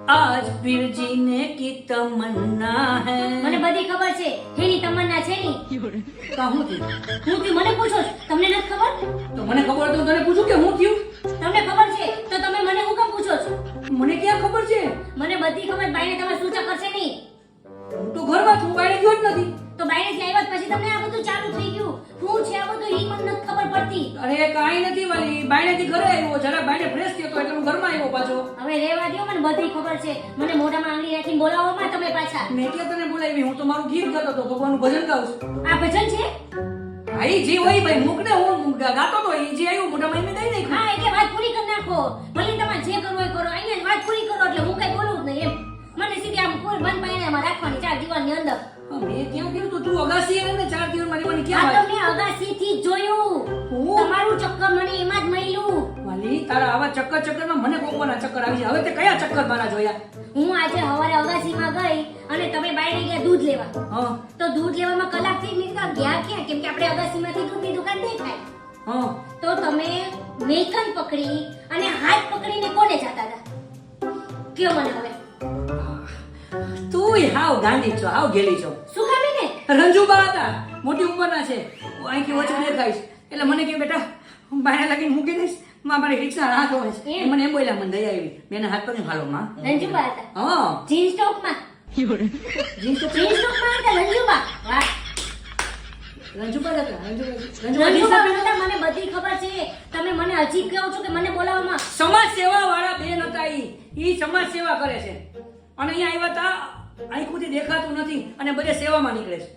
आज पीर जीने की तमन्ना है। મને બધી ખબર છે એની તમન્ના છે ની કા હું થયું? હું તી મને પૂછો છો, તમને નથી ખબર? તો મને ખબર તો તને પૂછું કે હું થયું? તમને ખબર છે તો તમે મને હું કેમ પૂછો છો? મને ક્યાં ખબર છે? મને બધી ખબર. બાઈને તમે શું ચક્કર છે ની? હું તો ઘરમાં છું, બાયણે ગયો જ નથી. તો બાઈને થી આવ્યા પછી તમને આ બધું ચાલુ થઈ ગયું. શું છે આ બધું ઈ મને નથી ખબર પડતી. અરે કાંઈ નથી વાલી, બાયણેથી ઘરે આવ્યો, જરા બાયણે ફ્રેશ થયો તો એટલે હું ઘરમાં આવ્યો પાછો. હવે રહેવા દ્યો, મને બધી ખબર છે. મને મોઢામાં આંગળી રાખીને બોલાવો માં તમે પાછા. મેં ક્યાં તને બોલાવી? હું તો મારું ગીત ગાતો હતો, ભગવાનનું ભજન ગાઉં છું. આ ભજન છે? હા ઈ જે હોય ભાઈ મૂકને, હું ગાતો તો ઈ જે આવ્યું મોઢામાં એમને દઈ નાખ્યું. હા એટલે વાત પૂરી કરી નાખો. ભલે તમારે જે કરવું હોય કરો, અહીંયા જ વાત પૂરી કરો એટલે હું કઈ બોલું જ નહીં એમ. મને સીધી આમ કોઈ બંધ પાણીમાં રાખવાની 4 દીવાલની અંદર. હા, મેં ક્યાં કીધું તું? તું અગાસી આવે ને 4 દિવસ મારી મને આ ક્યાં તો વાત? મેં અગાસીથી જ જોયું. હું? તમારું ચક્કર મને એમાં જ મળ્યું. વાલી તારા આવા ચક્કરમાં મને કોકવાના ચક્કર આવી છે. હવે તે કયા ચક્કર મારા જોયા? હું આજે સવારે અગાસીમાં ગઈ અને તમે બાયણે ગયા દૂધ લેવા. હા તો દૂધ લેવામાં કલાક થઈ મેં કીધું ગયા ક્યાં? કેમ કે આપણે અગાસીમાંથી દૂધની દુકાન દેખાય. હા તો તમે મેકન પકડી અને હાથ પકડીને કોને જતા હતા? કયો મને હવે. તું હાવ ગાંડી છો, હાવ ગેલી છો. શું કામે ને? રંજુબા હતા, મોટી ઉંમરના છે, અહીંથી ઓછું દેખાઈશ એટલે મને કે બેટા બાયણે લાગીને મૂકી દઈશ. માં મારી રિક્ષા રાહ જોવે છે. એમ? એ મને એમ બોલ્યા, મને દયા આવી. મેં એને હાથ પકડીને હાલો માં. રંજુબા હતા. હા જીન્સ ટોપમાં. જીન્સ તો જીન્સ ટોપમાં હતા રંજુબા. વાહ. રંજુબા હતા. રંજુબા હતા, મને બધી ખબર છે. તમે મને હજી કહો છો કે મને બોલાવવામાં. સમાજ સેવા વાળા બેન હતા. ઈ સમાજ સેવા કરે છે અને અહીંયા આવ્યા હતા. આંખોથી દેખાતું નથી અને બધે સેવામાં નીકળે છે.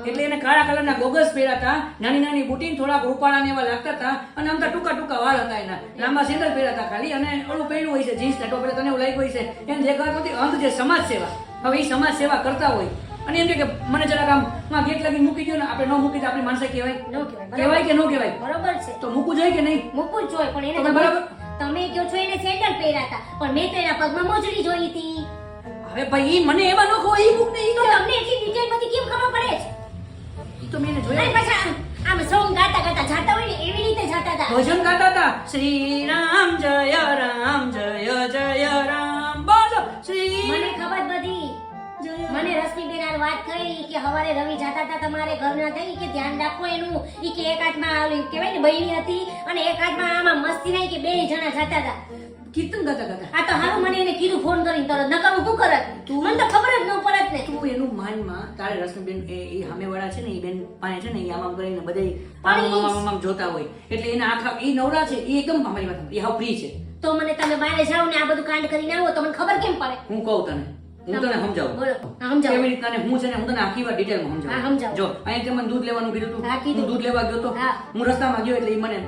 એટલે એને કાળા કલરના ગોગલ્સ પહેર્યા હતા, નાની નાની બુટીન, થોડાક રૂપાળા ને એવા લાગતા હતા અને આમ તો ટૂંકા ટૂંકા વાળ હતા એના. લાંબા સેન્ડલ પહેર્યા હતા ખાલી અને ઓલું પહેર્યું હોય છે જીન્સ ને ટોપ. એટલે તને એવું લાગ્યું હોય છે એમ દેખાતું નથી. અંધ જે સમાજ સેવા, હવે એ સમાજ સેવા કરતા હોય અને એમ કે મને જરાક આમ માં ગેટ લગીને મૂકી દો ને. આપણે ન મૂકી તો આપણી માણસે કહેવાય? ન કહેવાય. કહેવાય કે ન કહેવાય? બરોબર છે. તો મૂકવું જોઈએ કે નહીં? મૂકવું જ જોઈએ પણ તમે એને બરાબર. તમે કહો છો એને સેન્ડલ પહેર્યા હતા પણ મેં તો એના પગમાં મોજડી જોઈ હતી. હવે ભાઈ ઈ મને એવા ન કહો. ઈ બુક ને ઈ તો તમને એટલી ડિટેલ બધી કેમ ખબર પડે છે? ઈ તો મેં એને અને જોયા. પાછા આમ સોંગ ગાતા ગાતા જાતા હોય ને એવી રીતે જાતા હતા. ભજન ગાતા હતા. શ્રી રામ જય રામ જય જય રામ બોલો શ્રી. મને ખબર બધી. મને રશ્મિબેન હારે વાત થઈ કે હવારે રવિ જાતા હતા તમારે ઘરના થઈ કે ધ્યાન રાખો એનું. ઈ કે એક હાથમાં ઓલી કહેવાય ને બૈરી હતી અને એક હાથમાં આમાં મસ્તી નહીં કે બે જણા જાતા હતા. કીર્તન ગાતા ગાતા. આ તો હારું મને એને કીધું ફોન કરીને તરત નકર હું શું કરત? મને તો ખબર જ ન પડત ને. તું એનું માનમાં તારે રશ્મિબેન એ સામેવાળા છે ને એ બેન પાસે છે ને એ આમ કરીને બધે પણ આમ જોતા હોય એટલે એને આખા એ નવરા છે. એ એકદમ અમારી વાત એ હાવ ફ્રી છે. તો મને તમે બહાર જાઓ ને આ બધું કાંડ કરીને આવો તો મને ખબર કેમ પડે? હું કહું તને, હું તને સમજાવું. બોલો. હા, સમજાવો. કેવી રીતના ને હું છે ને હું તને આખી વાત ડિટેલમાં હા, સમજાવું. સમજાવો. જો અહીંયા તે મને દૂધ લેવાનું કીધું હતું. હા, કીધું. હું દૂધ લેવા ગયો તો હા. હું રસ્તામાં ગયો એટલે ઈ મને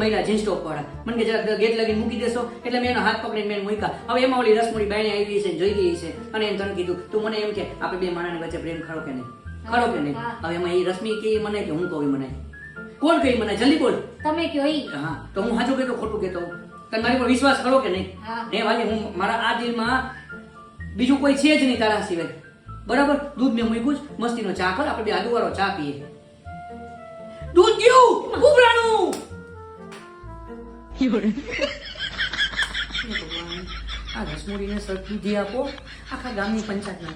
મહિલા જીન્સ ટોપ વાળા મને કે જરા ગેટ લગીને મૂકી દેશો એટલે મેં એનો હાથ પકડીને મેં મૂક્યા. હવે એમાં ઓલી રસમોડી બાયણે આવી છે જોઈ રહી છે અને એને તને કીધું તું મને એમ કે આપણે બે માણસની વચ્ચે પ્રેમ ખરો કે નહીં? ખરો કે નહીં? હા. હવે એમાં એ રશ્મિ કે મને કે હું કહું ઈ મને કોણ કહી મને જલ્દી બોલ. તમે કયો ઈ. હા તો હું સાચું કહેતો ખોટું કહેતો તને મારી પર વિશ્વાસ ખરો કે નહીં? હા. ને વાલી હું મારા આ દિલમાં બીજું કોઈ છે જ નહીં તારા સિવાય. બરાબર. દૂધ મેં મૂક્યું જ મસ્તીનો ચા કર. આપણે બે આદુવાળો ચા પીએ. દૂધ ગયું ઉભરાણું. આ રસમોડીને સરખી આપો આખા ગામની પંચાયત ના